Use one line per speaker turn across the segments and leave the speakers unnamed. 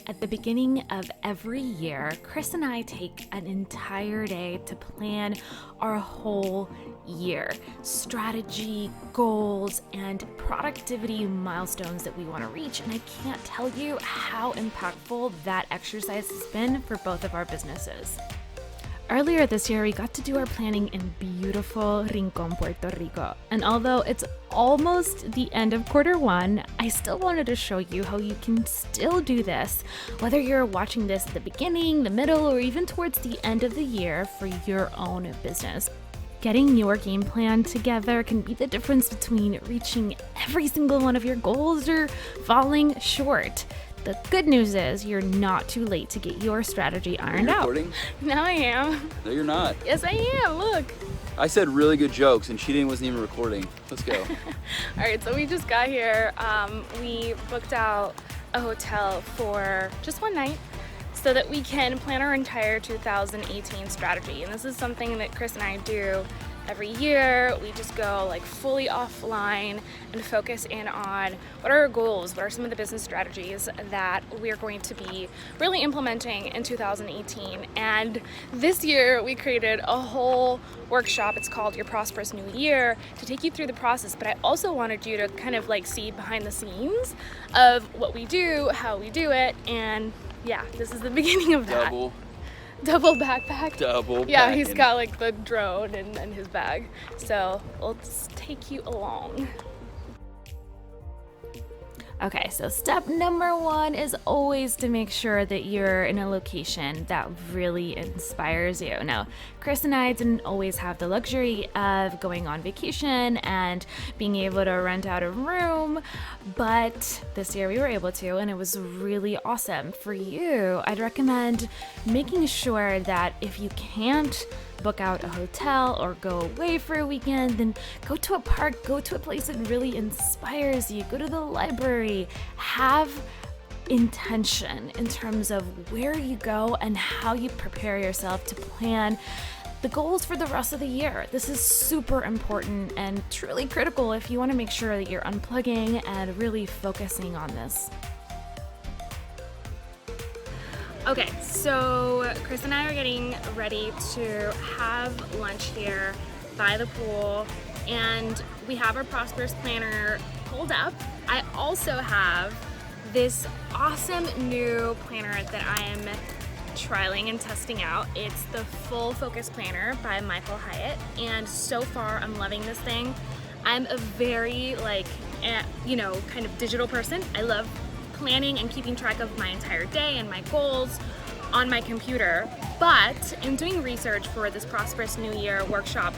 At the beginning of every year, Chris and I take an entire day to plan our whole year. Strategy, goals, and productivity milestones that we want to reach. And I can't tell you how impactful that exercise has been for both of our businesses. Earlier this year, we got to do our planning in beautiful Rincon, Puerto Rico. And although it's almost the end of quarter one, I still wanted to show you how you can still do this, whether you're watching this at the beginning, the middle, or even towards the end of the year for your own business. Getting your game plan together can be the difference between reaching every single one of your goals or falling short. The good news is you're not too late to get your strategy ironed out.
Recording?
Now I am.
No, you're not.
Yes, I am. Look.
I said really good jokes and she wasn't even recording. Let's go.
All right, so we just got here. We booked out a hotel for just one night so that we can plan our entire 2018 strategy. And this is something that Chris and I do every year. We just go like fully offline and focus in on what are our goals, what are some of the business strategies that we are going to be really implementing in 2018. And this year we created a whole workshop. It's called Your Prosperous New Year, to take you through the process. But I also wanted you to kind of like see behind the scenes of what we do, how we do it. And yeah, this is the beginning of that. Double backpack. Yeah, he's got like the drone and his bag. So let's take you along. Okay, so step number one is always to make sure that you're in a location that really inspires you. Now, Chris and I didn't always have the luxury of going on vacation and being able to rent out a room, but this year we were able to, and it was really awesome. For you, I'd recommend making sure that if you can't book out a hotel or go away for a weekend, then go to a park, go to a place that really inspires you, go to the library, have intention in terms of where you go and how you prepare yourself to plan the goals for the rest of the year. This is super important and truly critical if you want to make sure that you're unplugging and really focusing on this. Okay, so Chris and I are getting ready to have lunch here by the pool, and we have our Prosperous Planner pulled up. I also have this awesome new planner that I am trialing and testing out. It's the Full Focus Planner by Michael Hyatt, and so far I'm loving this thing. I'm a very kind of digital person. I love planning and keeping track of my entire day and my goals on my computer. But in doing research for this Prosperous New Year workshop,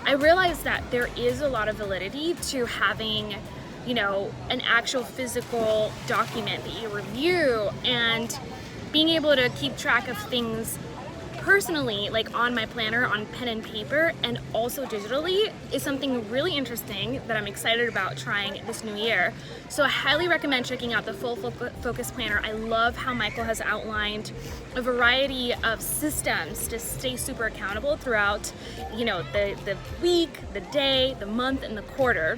I realized that there is a lot of validity to having, an actual physical document that you review, and being able to keep track of things personally, like on my planner, on pen and paper, and also digitally, is something really interesting that I'm excited about trying this new year. So I highly recommend checking out the Full Focus Planner. I love how Michael has outlined a variety of systems to stay super accountable throughout, the week, the day, the month, and the quarter.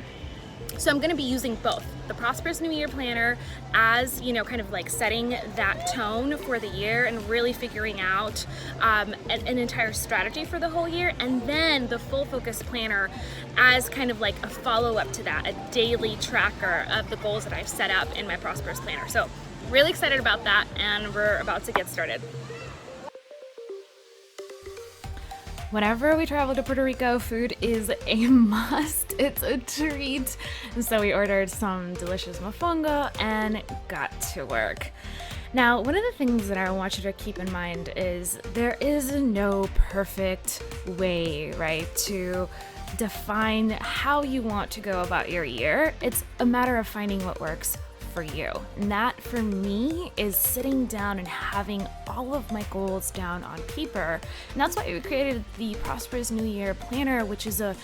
So I'm going to be using both the Prosperous New Year Planner as, kind of like setting that tone for the year and really figuring out an entire strategy for the whole year, and then the Full Focus Planner as kind of like a follow-up to that, a daily tracker of the goals that I've set up in my Prosperous Planner. So really excited about that, and we're about to get started. Whenever we travel to Puerto Rico, food is a must. It's a treat. And so we ordered some delicious mofongo and got to work. Now, one of the things that I want you to keep in mind is there is no perfect way, right, to define how you want to go about your year. It's a matter of finding what works for you. And that for me is sitting down and having all of my goals down on paper. And that's why we created the Prosperous New Year Planner, which is a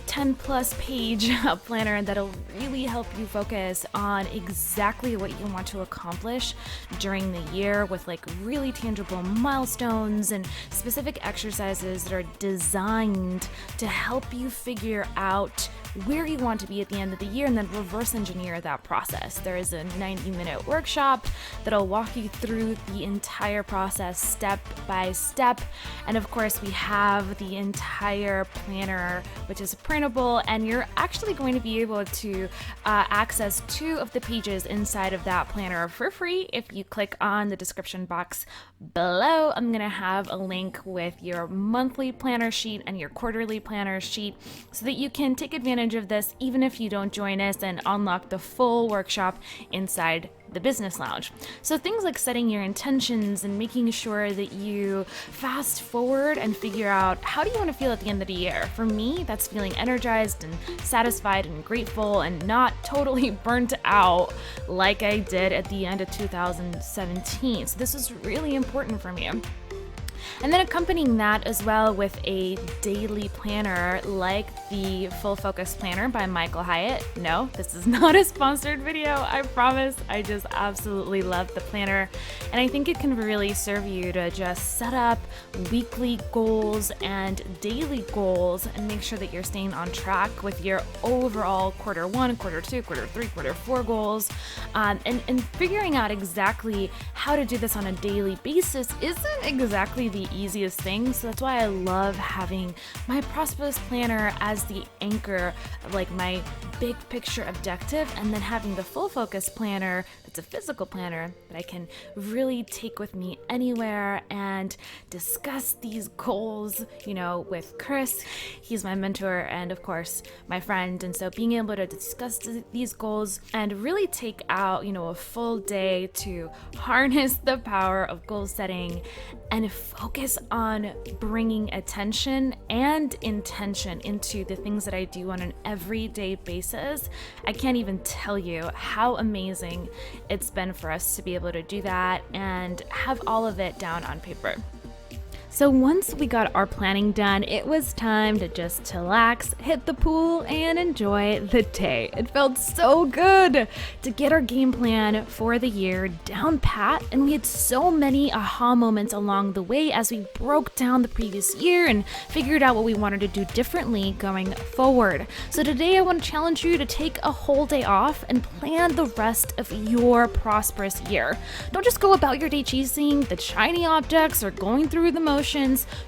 10 plus page planner that'll really help you focus on exactly what you want to accomplish during the year, with like really tangible milestones and specific exercises that are designed to help you figure out
where you want to be at the end of the year and then reverse engineer that process. There is a 90-minute workshop that'll walk you through the entire process step by step. And of course, we have the entire planner, which is printable, and you're actually going to be able to access 2 of the pages inside of that planner for free. If you click on the description box below, I'm going to have a link with your monthly planner sheet and your quarterly planner sheet so that you can take advantage of this even if you don't join us and unlock the full workshop inside the business lounge. So things like setting your intentions and making sure that you fast forward and figure out, how do you want to feel at the end of the year? For me, that's feeling energized and satisfied and grateful and not totally burnt out like I did at the end of 2017. So this is really important for me. And then accompanying that as well with a daily planner like the Full Focus Planner by Michael Hyatt. No, this is not a sponsored video, I promise. I just absolutely love the planner. And I think it can really serve you to just set up weekly goals and daily goals and make sure that you're staying on track with your overall quarter 1, quarter 2, quarter 3, quarter 4 goals. And figuring out exactly how to do this on a daily basis isn't exactly the easiest thing. So that's why I love having my Prosperous Planner as the anchor of like my big picture objective, and then having the Full Focus Planner that's a physical planner that I can really take with me anywhere and discuss these goals, you know, with Chris. He's my mentor and of course my friend, and so being able to discuss these goals and really take out, you know, a full day to harness the power of goal setting and focus on bringing attention and intention into the things that I do on an everyday basis. I can't even tell you how amazing it's been for us to be able to do that and have all of it down on paper. So once we got our planning done, it was time to just chillax, hit the pool, and enjoy the day. It felt so good to get our game plan for the year down pat, and we had so many aha moments along the way as we broke down the previous year and figured out what we wanted to do differently going forward. So today I want to challenge you to take a whole day off and plan the rest of your prosperous year. Don't just go about your day chasing the shiny objects or going through the motions.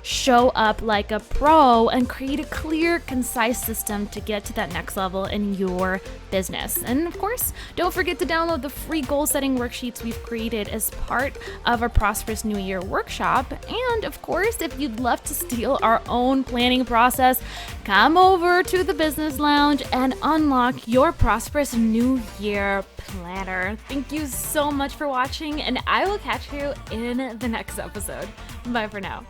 Show up like a pro and create a clear, concise system to get to that next level in your business. And of course, don't forget to download the free goal setting worksheets we've created as part of our Prosperous New Year workshop. And of course, if you'd love to steal our own planning process, come over to the business lounge and unlock your Prosperous New Year planner. Thank you so much for watching, and I will catch you in the next episode. Bye for now.